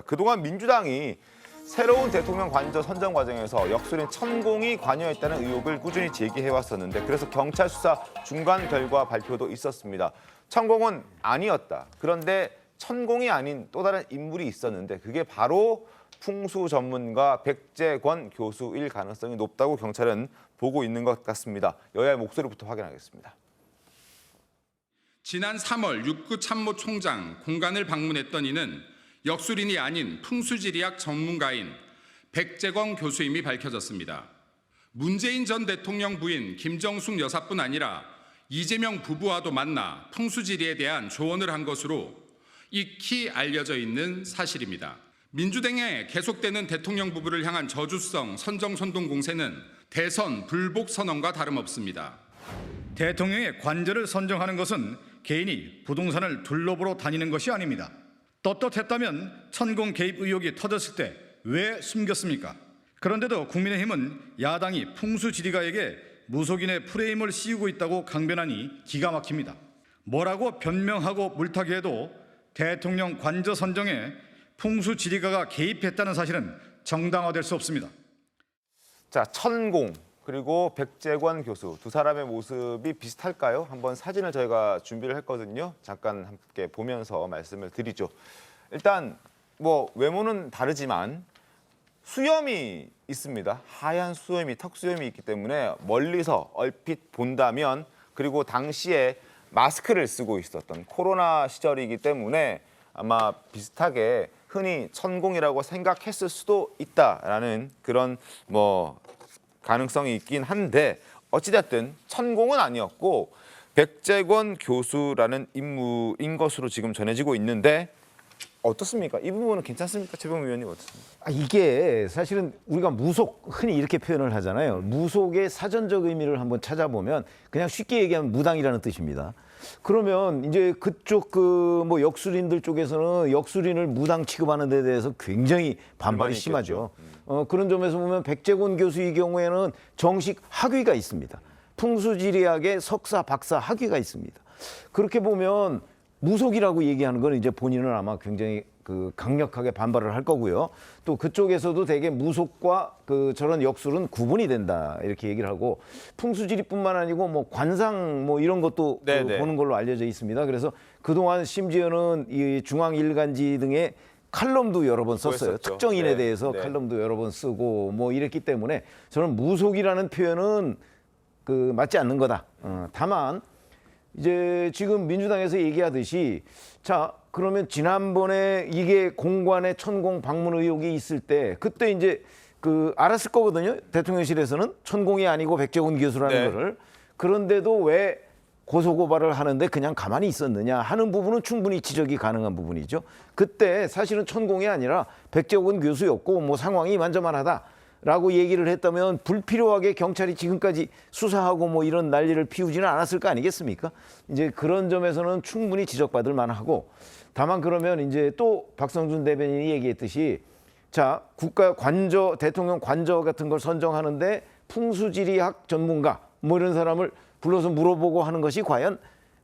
그동안 민주당이 새로운 대통령 관저 선정 과정에서 역술인 천공이 관여했다는 의혹을 꾸준히 제기해왔었는데 그래서 경찰 수사 중간 결과 발표도 있었습니다. 천공은 아니었다. 그런데 천공이 아닌 또 다른 인물이 있었는데 그게 바로 풍수 전문가 백재권 교수일 가능성이 높다고 경찰은 보고 있는 것 같습니다. 여야의 목소리부터 확인하겠습니다. 지난 3월 6구 참모총장 공간을 방문했던 이는 역술인이 아닌 풍수지리학 전문가인 백재권 교수임이 밝혀졌습니다. 문재인 전 대통령 부인 김정숙 여사뿐 아니라 이재명 부부와도 만나 풍수지리에 대한 조언을 한 것으로 익히 알려져 있는 사실입니다. 민주당의 계속되는 대통령 부부를 향한 저주성 선정선동 공세는 대선 불복 선언과 다름없습니다. 대통령의 관저를 선정하는 것은 개인이 부동산을 둘러보러 다니는 것이 아닙니다. 떳떳했다면 천공 개입 의혹이 터졌을 때 왜 숨겼습니까? 그런데도 국민의힘은 야당이 풍수지리가에게 무속인의 프레임을 씌우고 있다고 강변하니 기가 막힙니다. 뭐라고 변명하고 물타기 해도 대통령 관저 선정에 풍수지리가가 개입했다는 사실은 정당화될 수 없습니다. 자, 천공 그리고 백재권 교수 두 사람의 모습이 비슷할까요? 한번 사진을 저희가 준비를 했거든요. 잠깐 함께 보면서 말씀을 드리죠. 일단 뭐 외모는 다르지만 수염이 있습니다. 하얀 수염이 턱 수염이 있기 때문에 멀리서 얼핏 본다면 그리고 당시에 마스크를 쓰고 있었던 코로나 시절이기 때문에 아마 비슷하게 흔히 천공이라고 생각했을 수도 있다라는 그런 뭐 가능성이 있긴 한데 어찌됐든 천공은 아니었고 백재권 교수라는 인물인 것으로 지금 전해지고 있는데 어떻습니까? 이 부분은 괜찮습니까? 최병우 의원님 어떻습니까? 이게 사실은 우리가 무속 흔히 이렇게 표현을 하잖아요. 무속의 사전적 의미를 한번 찾아보면 그냥 쉽게 얘기하면 무당이라는 뜻입니다. 그러면 이제 그쪽 그 뭐 역술인들 쪽에서는 역술인을 무당 취급하는 데 대해서 굉장히 반발이 심하죠. 그런 점에서 보면 백재권 교수의 경우에는 정식 학위가 있습니다. 풍수지리학의 석사, 박사 학위가 있습니다. 그렇게 보면 무속이라고 얘기하는 건 이제 본인은 아마 굉장히 그 강력하게 반발을 할 거고요. 또 그쪽에서도 되게 무속과 그 저런 역술은 구분이 된다 이렇게 얘기를 하고 풍수지리뿐만 아니고 뭐 관상 뭐 이런 것도 보는 걸로 알려져 있습니다. 그래서 그동안 심지어는 이 중앙일간지 등의 칼럼도 여러 번 썼어요. 했었죠. 특정인에 대해서 칼럼도 여러 번 쓰고 뭐 이랬기 때문에 저는 무속이라는 표현은 그 맞지 않는 거다. 다만 이제 지금 민주당에서 얘기하듯이 자 그러면 지난번에 이게 공관에 천공 방문 의혹이 있을 때 그때 이제 그 알았을 거거든요. 대통령실에서는 천공이 아니고 백재권 교수라는 거를. 그런데도 왜 고소고발을 하는데 그냥 가만히 있었느냐 하는 부분은 충분히 지적이 가능한 부분이죠. 그때 사실은 천공이 아니라 백재권 교수였고 뭐 상황이 이만저만하다. 라고 얘기를 했다면 불필요하게 경찰이 지금까지 수사하고 뭐 이런 난리를 피우지는 않았을 거 아니겠습니까? 이제 그런 점에서는 충분히 지적받을 만하고 다만 그러면 이제 또 박성준 대변인이 얘기했듯이 자 국가 관저 대통령 관저 같은 걸 선정하는데 풍수지리학 전문가 뭐 이런 사람을 불러서 물어보고 하는 것이 과연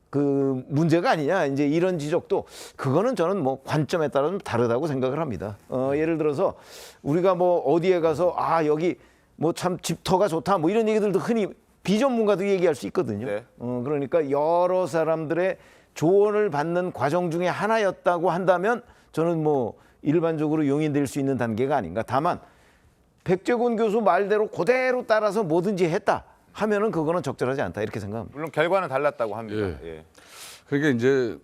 그 문제가 아니냐 이제 이런 지적도 그거는 저는 뭐 관점에 따라 좀 다르다고 생각을 합니다. 예를 들어서 우리가 뭐 어디에 가서 아 여기 뭐 참 집터가 좋다 뭐 이런 얘기들도 흔히 비전문가도 얘기할 수 있거든요. 그러니까 여러 사람들의 조언을 받는 과정 중에 하나였다고 한다면 저는 뭐 일반적으로 용인될 수 있는 단계가 아닌가. 다만 백재권 교수 말대로 그대로 따라서 뭐든지 했다. 하면은 그거는 적절하지 않다 이렇게 생각합니다. 물론 결과는 달랐다고 합니다. 예. 그러니까 이제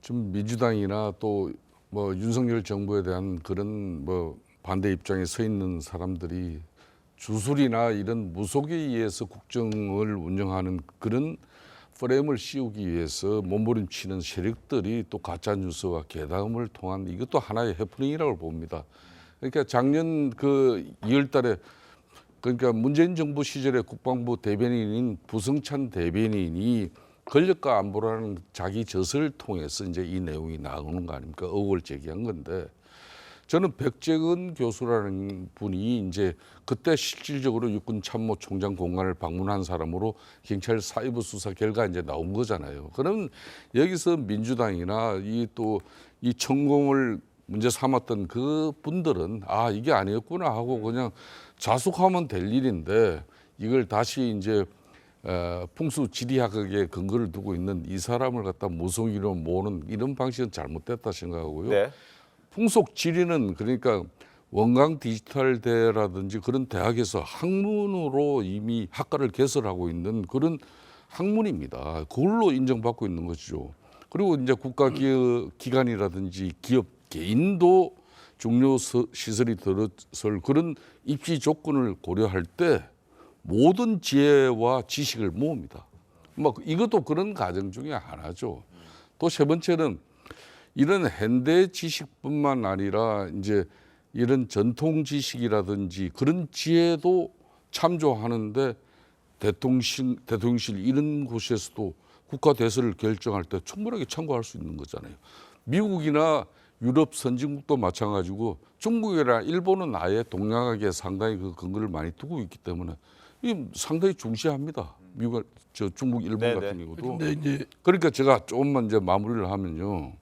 좀 민주당이나 또 뭐 윤석열 정부에 대한 그런 뭐 반대 입장에 서 있는 사람들이 주술이나 이런 무속에 의해서 국정을 운영하는 그런 프레임을 씌우기 위해서 몸부림치는 세력들이 또 가짜 뉴스와 괴담을 통한 이것도 하나의 해프닝이라고 봅니다. 그러니까 작년 그 2월달에 그러니까 문재인 정부 시절에 국방부 대변인인 부성찬 대변인이 권력과 안보라는 자기 저서를 통해서 이제 이 내용이 나오는 거 아닙니까? 의혹을 제기한 건데 저는 백재권 교수라는 분이 이제 그때 실질적으로 육군 참모총장 공간을 방문한 사람으로 경찰 사이버 수사 결과 이제 나온 거잖아요. 그럼 여기서 민주당이나 이 또 이 천공을 문제 삼았던 그 분들은 아 이게 아니었구나 하고 그냥 자숙하면 될 일인데 이걸 다시 이제 풍수지리학에 근거를 두고 있는 이 사람을 갖다 무속인으로 모는 이런 방식은 잘못됐다 생각하고요. 네. 풍속지리는 그러니까 원광 디지털대라든지 그런 대학에서 학문으로 이미 학과를 개설하고 있는 그런 학문입니다. 그걸로 인정받고 있는 것이죠. 그리고 이제 국가기관이라든지 기업 개인도 중요 시설이 들어설 그런 입시 조건을 고려할 때 모든 지혜와 지식을 모읍니다. 뭐 이것도 그런 과정 중에 하나죠. 또 세 번째는 이런 현대 지식뿐만 아니라 이제 이런 전통 지식이라든지 그런 지혜도 참조하는데 대통령실 이런 곳에서도 국가 대서를 결정할 때 충분하게 참고할 수 있는 거잖아요. 미국이나 유럽 선진국도 마찬가지고 중국이나 일본은 아예 동양학에 상당히 그 근거를 많이 두고 있기 때문에 이 상당히 중시합니다. 미국, 중국, 일본 네네. 같은 경우도. 근데 이제 그러니까 제가 조금만 이제 마무리를 하면요.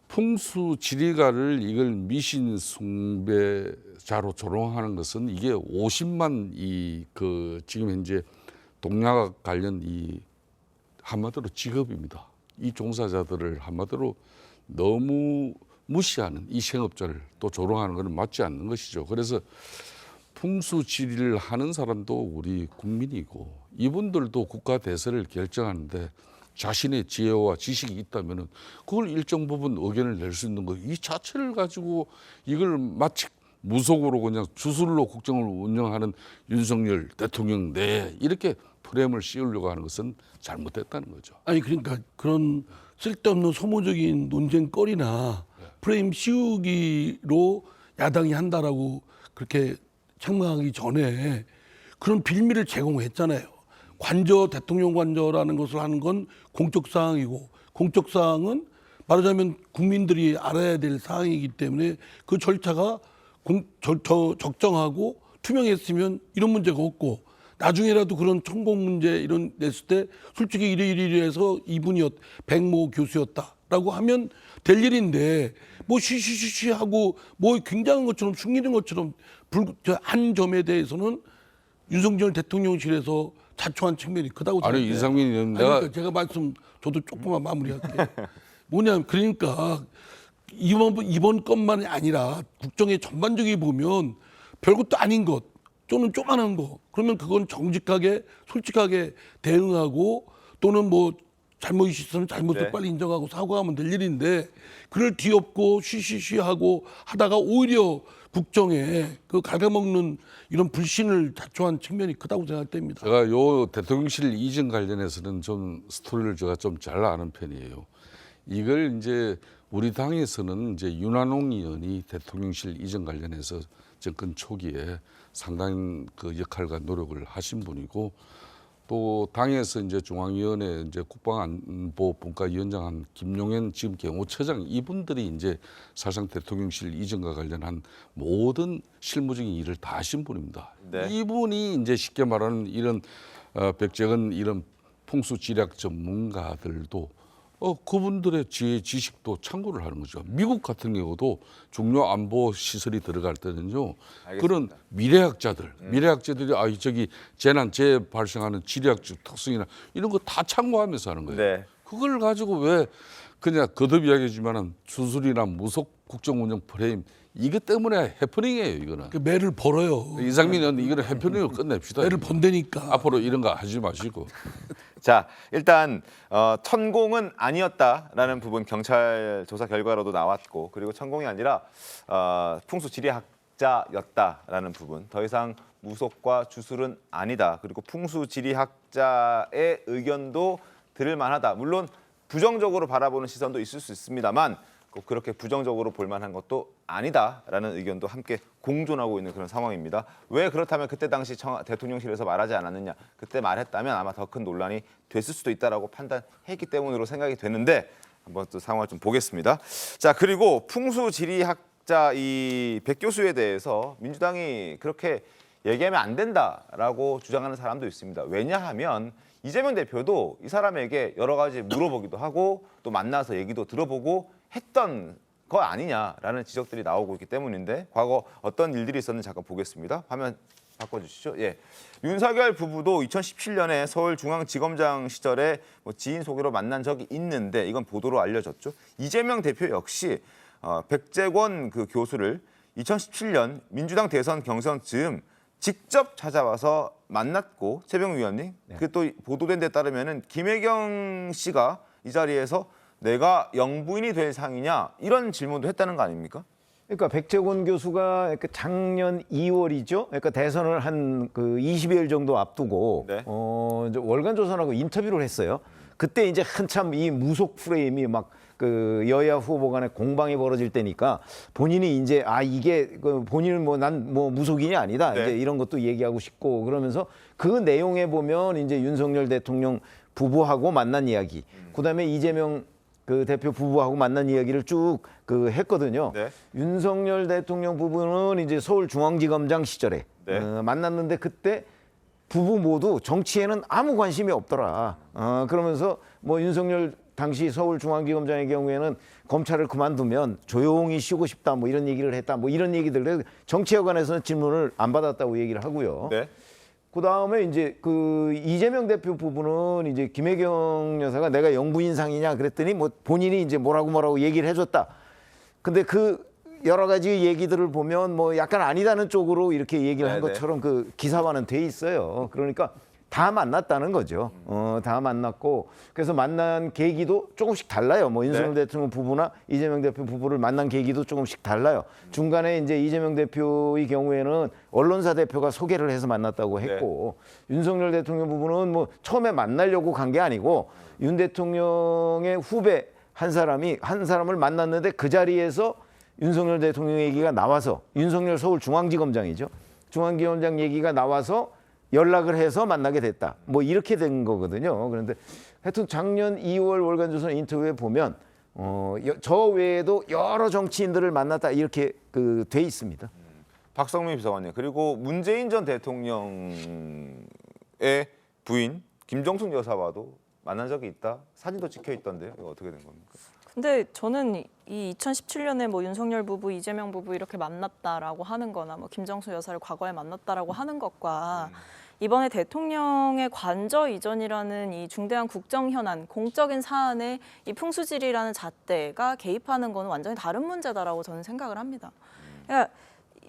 풍수 지리가를 이걸 미신 숭배자로 조롱하는 것은 이게 50만 그 지금 현재 동양학 관련 이 한마디로 직업입니다. 이 종사자들을 한마디로 너무 무시하는 이 생업자를 또 조롱하는 것은 맞지 않는 것이죠. 그래서 풍수지리를 하는 사람도 우리 국민이고 이분들도 국가 대서를 결정하는데 자신의 지혜와 지식이 있다면은 그걸 일정 부분 의견을 낼 수 있는 거 이 자체를 가지고 이걸 마치 무속으로 그냥 주술로 국정을 운영하는 윤석열 대통령 내 이렇게 프레임을 씌우려고 하는 것은 잘못됐다는 거죠. 아니 그러니까 그런 쓸데없는 소모적인 논쟁거리나 프레임 씌우기로 야당이 한다라고 그렇게 책망하기 전에 그런 빌미를 제공했잖아요. 관저 대통령 관저라는 것을 하는 건 공적 사항이고 공적 사항은 말하자면 국민들이 알아야 될 사항이기 때문에 그 절차가 적정하고 투명했으면 이런 문제가 없고 나중에라도 그런 천공 문제 이런 냈을 때 솔직히 이래서 이분이었 백모 교수였다라고 하면 될 일인데 뭐 쉬쉬쉬쉬 하고 뭐 굉장한 것처럼 숨기는 것처럼 한 점에 대해서는 윤석열 대통령실에서 자초한 측면이 크다고 아니 생각해요. 이상민 의원 그러니까 제가 말씀 저도 조금만 마무리할게요. 뭐냐면 그러니까 이번 것만이 아니라 국정의 전반적이 보면 별것도 아닌 것 또는 조그만한 거 그러면 그건 정직하게 솔직하게 대응하고 또는 뭐 잘못이 있으면 잘못을 네. 빨리 인정하고 사과하면 될 일인데 그를 뒤엎고 쉬쉬쉬하고 하다가 오히려 국정에 그 갉아먹는 이런 불신을 자초한 측면이 크다고 생각됩니다. 제가 요 대통령실 이전 관련해서는 좀 스토리를 제가 좀 잘 아는 편이에요. 이걸 이제 우리 당에서는 이제 윤한홍 의원이 대통령실 이전 관련해서 정권 초기에 상당한 그 역할과 노력을 하신 분이고 또 당에서 이제 중앙위원회 이제 국방안보분과위원장한 김용현 지금 경호처장 이분들이 이제 사실상 대통령실 이전과 관련한 모든 실무적인 일을 다 하신 분입니다. 네. 이분이 이제 쉽게 말하는 이런 백재건 이런 풍수지리학 전문가들도 그분들의 지혜 지식도 참고를 하는 거죠. 미국 같은 경우도 중요 안보 시설이 들어갈 때는요. 알겠습니다. 그런 미래학자들이 저기 재난 발생하는 지리학적 특성이나 이런 거 다 참고하면서 하는 거예요. 네. 그걸 가지고 왜 그냥 거듭 이야기지만은 주술이나 무속 국정운영 프레임 이것 때문에 해프닝이에요. 이거는 그 매를 벌어요. 이상민 의원 이거는 해프닝으로 끝냅시다. 매를 번다니까. 앞으로 이런 거 하지 마시고. 자, 일단 천공은 아니었다라는 부분 경찰 조사 결과로도 나왔고 그리고 천공이 아니라 풍수지리학자였다라는 부분 더 이상 무속과 주술은 아니다. 그리고 풍수지리학자의 의견도 들을 만하다. 물론 부정적으로 바라보는 시선도 있을 수 있습니다만 꼭 그렇게 부정적으로 볼 만한 것도 아니다라는 의견도 함께 공존하고 있는 그런 상황입니다. 왜 그렇다면 그때 당시 대통령실에서 말하지 않았느냐. 그때 말했다면 아마 더 큰 논란이 됐을 수도 있다라고 판단했기 때문으로 생각이 되는데 한번 또 상황을 좀 보겠습니다. 자, 그리고 풍수지리학자 이 백 교수에 대해서 민주당이 그렇게 얘기하면 안 된다라고 주장하는 사람도 있습니다. 왜냐하면 이재명 대표도 이 사람에게 여러 가지 물어보기도 하고 또 만나서 얘기도 들어보고 했던 거 아니냐라는 지적들이 나오고 있기 때문인데 과거 어떤 일들이 있었는지 잠깐 보겠습니다. 화면 바꿔주시죠. 예, 윤석열 부부도 2017년에 서울중앙지검장 시절에 뭐 지인 소개로 만난 적이 있는데 이건 보도로 알려졌죠. 이재명 대표 역시 백재권 그 교수를 2017년 민주당 대선 경선 즈음 직접 찾아와서 만났고 최병우 위원님 그 또 보도된 데 따르면은 김혜경 씨가 이 자리에서 내가 영부인이 될 상이냐 이런 질문도 했다는 거 아닙니까? 그러니까 백재권 교수가 작년 2월이죠. 그러니까 대선을 한 그 20여일 정도 앞두고 네. 이제 월간조선하고 인터뷰를 했어요. 그때 이제 한참 이 무속 프레임이 막 그 여야 후보 간에 공방이 벌어질 때니까 본인이 이제 이게 그 본인은 뭐 난 뭐 무속인이 아니다. 네. 이제 이런 것도 얘기하고 싶고 그러면서 그 내용에 보면 이제 윤석열 대통령 부부하고 만난 이야기, 그다음에 이재명 그 대표 부부하고 만난 이야기를 쭉 그 했거든요. 네. 윤석열 대통령 부부는 이제 서울중앙지검장 시절에 네. 만났는데 그때 부부 모두 정치에는 아무 관심이 없더라. 그러면서 뭐 윤석열 당시 서울중앙지검장의 경우에는 검찰을 그만두면 조용히 쉬고 싶다 뭐 이런 얘기를 했다 뭐 이런 얘기들 정치에 관해서는 질문을 안 받았다고 얘기를 하고요. 네. 그 다음에 이제 그 이재명 대표 부부는 이제 김혜경 여사가 내가 영부인상이냐 그랬더니 뭐 본인이 이제 뭐라고 얘기를 해줬다. 근데 그 여러 가지 얘기들을 보면 뭐 약간 아니다는 쪽으로 이렇게 얘기를 한 네네. 것처럼 그 기사화는 돼 있어요. 그러니까 다 만났다는 거죠. 다 만났고 그래서 만난 계기도 조금씩 달라요. 뭐 윤석열 대통령 부부나 이재명 대표 부부를 만난 계기도 조금씩 달라요. 중간에 이제 이재명 대표의 경우에는 언론사 대표가 소개를 해서 만났다고 했고 윤석열 대통령 부부는 뭐 처음에 만나려고 간 게 아니고 윤 대통령의 후배 한 사람을 만났는데 그 자리에서 윤석열 대통령 얘기가 나와서 윤석열 서울중앙지검장이죠. 중앙지검장 얘기가 나와서 연락을 해서 만나게 됐다. 뭐 이렇게 된 거거든요. 그런데 하여튼 작년 2월 월간조선 인터뷰에 보면 저 외에도 여러 정치인들을 만났다 이렇게 그 돼 있습니다. 박성민 비서관님 그리고 문재인 전 대통령의 부인 김정숙 여사와도 만난 적이 있다. 사진도 찍혀 있던데요. 이거 어떻게 된 겁니까? 근데 저는 이 2017년에 뭐 윤석열 부부, 이재명 부부 이렇게 만났다라고 하는 거나 뭐 김정수 여사를 과거에 만났다라고 하는 것과 이번에 대통령의 관저 이전이라는 이 중대한 국정 현안, 공적인 사안에 이 풍수질이라는 잣대가 개입하는 거는 완전히 다른 문제다라고 저는 생각을 합니다. 그러니까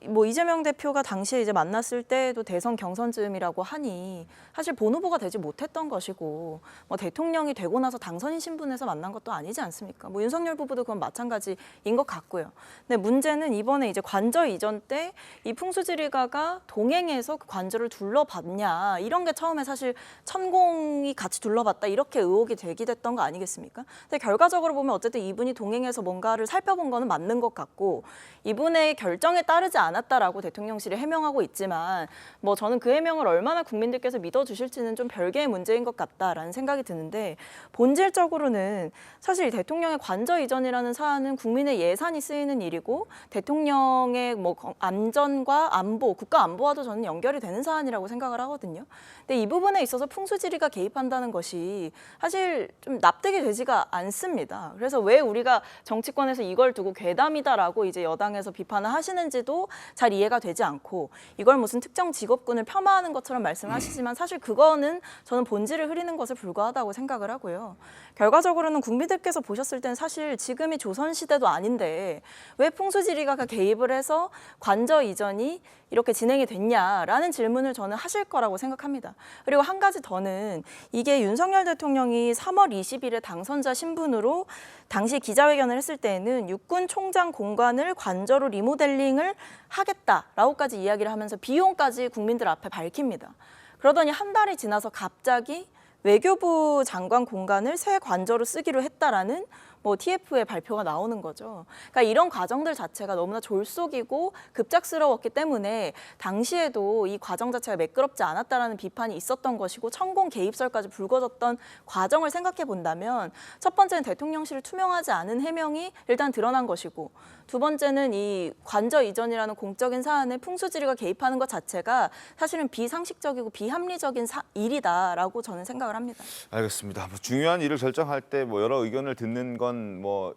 뭐 이재명 대표가 당시에 이제 만났을 때도 대선 경선 즈음이라고 하니 사실 본 후보가 되지 못했던 것이고 뭐 대통령이 되고 나서 당선인 신분에서 만난 것도 아니지 않습니까? 뭐 윤석열 부부도 그건 마찬가지인 것 같고요. 근데 문제는 이번에 이제 관저 이전 때 이 풍수지리가가 동행해서 그 관저를 둘러봤냐 이런 게 처음에 사실 천공이 같이 둘러봤다 이렇게 의혹이 제기됐던 거 아니겠습니까? 근데 결과적으로 보면 어쨌든 이분이 동행해서 뭔가를 살펴본 거는 맞는 것 같고 이분의 결정에 따르지 않았다라고 대통령실이 해명하고 있지만 뭐 저는 그 해명을 얼마나 국민들께서 믿어주실지는 좀 별개의 문제인 것 같다라는 생각이 드는데 본질적으로는 사실 대통령의 관저 이전이라는 사안은 국민의 예산이 쓰이는 일이고 대통령의 뭐 안전과 안보, 국가 안보와도 저는 연결이 되는 사안이라고 생각을 하거든요. 근데 이 부분에 있어서 풍수지리가 개입한다는 것이 사실 좀 납득이 되지가 않습니다. 그래서 왜 우리가 정치권에서 이걸 두고 괴담이다라고 이제 여당에서 비판을 하시는지도 잘 이해가 되지 않고 이걸 무슨 특정 직업군을 폄하하는 것처럼 말씀하시지만 사실 그거는 저는 본질을 흐리는 것에 불과하다고 생각을 하고요. 결과적으로는 국민들께서 보셨을 때는 사실 지금이 조선시대도 아닌데 왜 풍수지리가가 개입을 해서 관저 이전이 이렇게 진행이 됐냐라는 질문을 저는 하실 거라고 생각합니다. 그리고 한 가지 더는 이게 윤석열 대통령이 3월 20일에 당선자 신분으로 당시 기자회견을 했을 때에는 육군 총장 공관을 관저로 리모델링을 하겠다라고까지 이야기를 하면서 비용까지 국민들 앞에 밝힙니다. 그러더니 한 달이 지나서 갑자기 외교부 장관 공간을 새 관저로 쓰기로 했다라는 뭐 TF의 발표가 나오는 거죠. 그러니까 이런 과정들 자체가 너무나 졸속이고 급작스러웠기 때문에 당시에도 이 과정 자체가 매끄럽지 않았다라는 비판이 있었던 것이고 천공 개입설까지 불거졌던 과정을 생각해 본다면 첫 번째는 대통령실을 투명하지 않은 해명이 일단 드러난 것이고 두 번째는 이 관저 이전이라는 공적인 사안에 풍수지리가 개입하는 것 자체가 사실은 비상식적이고 비합리적인 일이다라고 저는 생각을 합니다. 알겠습니다. 뭐 중요한 일을 결정할 때 뭐 여러 의견을 듣는 건 뭐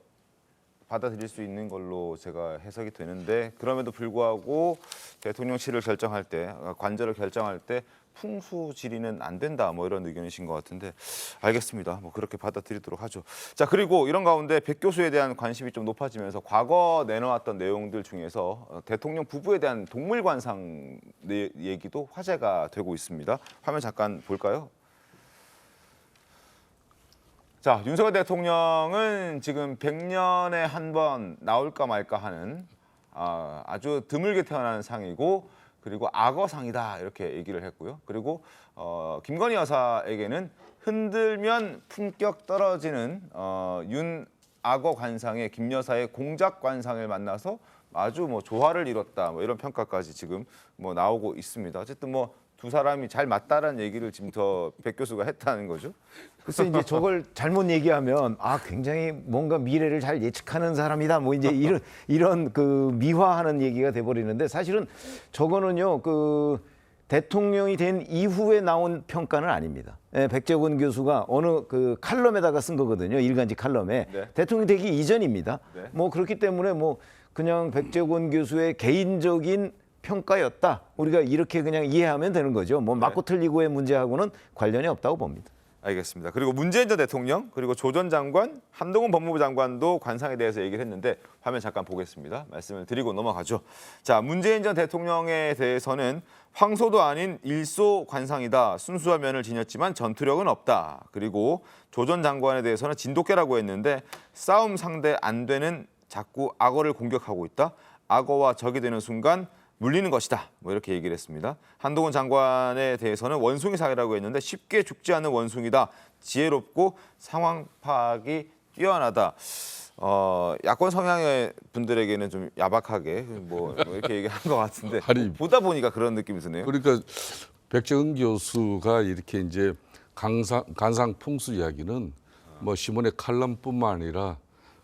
받아들일 수 있는 걸로 제가 해석이 되는데 그럼에도 불구하고 대통령실을 결정할 때 관저를 결정할 때 풍수지리는 안 된다 뭐 이런 의견이신 것 같은데 알겠습니다. 뭐 그렇게 받아들이도록 하죠. 자 그리고 이런 가운데 백 교수에 대한 관심이 좀 높아지면서 과거 내놓았던 내용들 중에서 대통령 부부에 대한 동물관상 얘기도 화제가 되고 있습니다. 화면 잠깐 볼까요? 자 윤석열 대통령은 지금 100년에 한 번 나올까 말까 하는 아주 드물게 태어나는 상이고 그리고 악어상이다 이렇게 얘기를 했고요. 그리고 김건희 여사에게는 흔들면 품격 떨어지는 윤 악어 관상의 김 여사의 공작 관상을 만나서 아주 뭐 조화를 이뤘다 뭐 이런 평가까지 지금 뭐 나오고 있습니다. 어쨌든 뭐 두 사람이 잘 맞다라는 얘기를 지금 백 교수가 했다는 거죠. 글쎄 이제 저걸 잘못 얘기하면 굉장히 뭔가 미래를 잘 예측하는 사람이다 뭐 이제 이런 그 미화하는 얘기가 돼 버리는데 사실은 저거는요 그 대통령이 된 이후에 나온 평가는 아닙니다. 백재권 교수가 어느 그 칼럼에다가 쓴 거거든요. 일간지 칼럼에. 네. 대통령이 되기 이전입니다. 네. 뭐 그렇기 때문에 뭐 그냥 백재권 교수의 개인적인 평가였다. 우리가 이렇게 그냥 이해하면 되는 거죠. 뭐 맞고 틀리고의 문제하고는 관련이 없다고 봅니다. 알겠습니다. 그리고 문재인 전 대통령 그리고 조 전 장관, 한동훈 법무부 장관도 관상에 대해서 얘기를 했는데 화면 잠깐 보겠습니다. 말씀을 드리고 넘어가죠. 자, 문재인 전 대통령에 대해서는 황소도 아닌 일소 관상이다. 순수한 면을 지녔지만 전투력은 없다. 그리고 조 전 장관에 대해서는 진돗개라고 했는데 싸움 상대 안 되는 자꾸 악어를 공격하고 있다. 악어와 적이 되는 순간 물리는 것이다. 뭐 이렇게 얘기를 했습니다. 한동훈 장관에 대해서는 원숭이 사회라고 했는데 쉽게 죽지 않는 원숭이다. 지혜롭고 상황 파악이 뛰어나다. 야권 성향의 분들에게는 좀 야박하게 뭐 이렇게 얘기한 것 같은데 아니, 보다 보니까 그런 느낌이 드네요. 그러니까 백정은 교수가 이렇게 이제 간상 풍수 이야기는 뭐 신문의 칼럼뿐만 아니라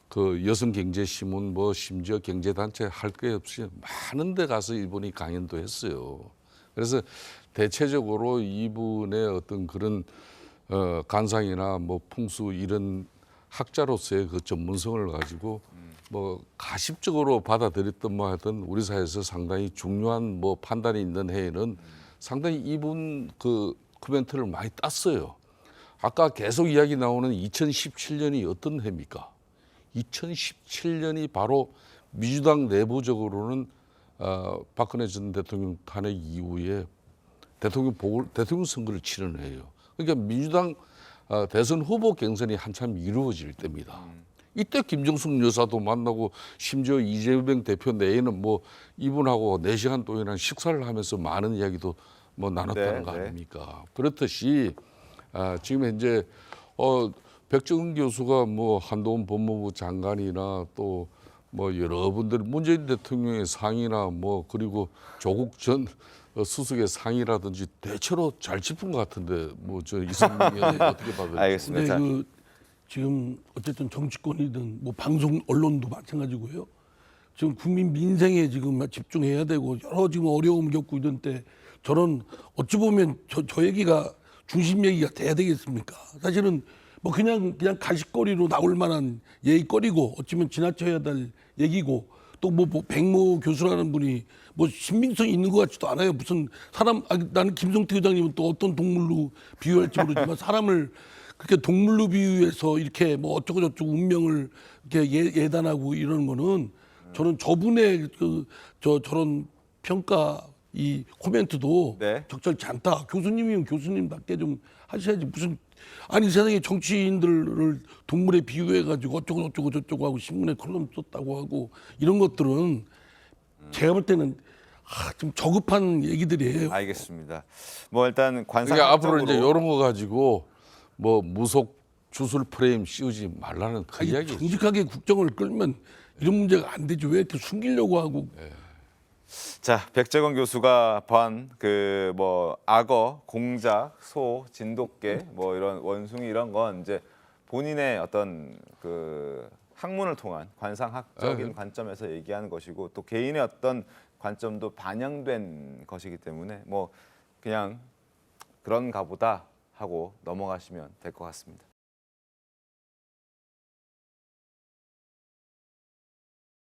그 여성경제신문 뭐 심지어 경제단체 할 게 없이 많은 데 가서 이분이 강연도 했어요. 그래서 대체적으로 이분의 어떤 그런 간상이나 뭐 풍수 이런 학자로서의 그 전문성을 가지고 뭐 가십적으로 받아들였던 뭐 하여튼 우리 사회에서 상당히 중요한 뭐 판단이 있는 해에는 상당히 이분 그 코멘트를 많이 땄어요. 아까 계속 이야기 나오는 2017년이 어떤 해입니까? 2017년이 바로 민주당 내부적으로는 박근혜 전 대통령 탄핵 이후에 대통령 선거를 치른 해예요. 그러니까 민주당 대선 후보 경선이 한참 이루어질 때입니다. 이때 김정숙 여사도 만나고 심지어 이재명 대표 내에는 뭐 이분하고 4시간 동안 식사를 하면서 많은 이야기도 뭐 나눴다는 거 아닙니까? 그렇듯이 지금 현재 백정은 교수가 뭐 한동훈 법무부 장관이나 또 뭐 여러분들 문재인 대통령의 상이나 뭐 그리고 조국 전 수석의 상이라든지 대체로 잘 짚은 것 같은데 뭐 저 이승민 의원이 어떻게 받아요? 알겠습니다. 근데 지금 어쨌든 정치권이든 뭐 방송 언론도 마찬가지고요. 지금 국민 민생에 지금 집중해야 되고 여러 지금 어려움 겪고 이런 때 저는 어찌 보면 저 얘기가 중심 얘기가 돼야 되겠습니까? 사실은 뭐 그냥 가십거리로 나올 만한 얘기거리고 어쩌면 지나쳐야 될 얘기고 또 뭐 백모 교수라는 분이 뭐 신빙성이 있는 것 같지도 않아요. 무슨 사람 나는 김성태 의장님은 또 어떤 동물로 비유할지 모르지만 사람을 그렇게 동물로 비유해서 이렇게 뭐 어쩌고 저쩌고 운명을 이렇게 예단하고 이러는 거는 저는 저분의 저런 평가 이 코멘트도 적절치 않다. 교수님이면 교수님답게 좀 하셔야지 무슨 아니 세상에 정치인들을 동물에 비유해가지고 어쩌고 저쩌고 하고 신문에 컬럼 썼다고 하고 이런 것들은 제가 볼 때는 좀 저급한 얘기들이에요. 알겠습니다. 뭐 일단 관상 그러니까 앞으로 이제 이런 거 가지고 뭐 무속 주술 프레임 씌우지 말라는 그 이야기. 정직하게 국정을 끌면 이런 문제가 안 되지 왜 이렇게 숨기려고 하고. 자, 백재건 교수가 반 그 뭐 악어, 공작, 소, 진돗개 뭐 이런 원숭이 이런 건 이제 본인의 어떤 그 학문을 통한 관상학적인 관점에서 얘기하는 것이고 또 개인의 어떤 관점도 반영된 것이기 때문에 뭐 그냥 그런가 보다 하고 넘어가시면 될 것 같습니다.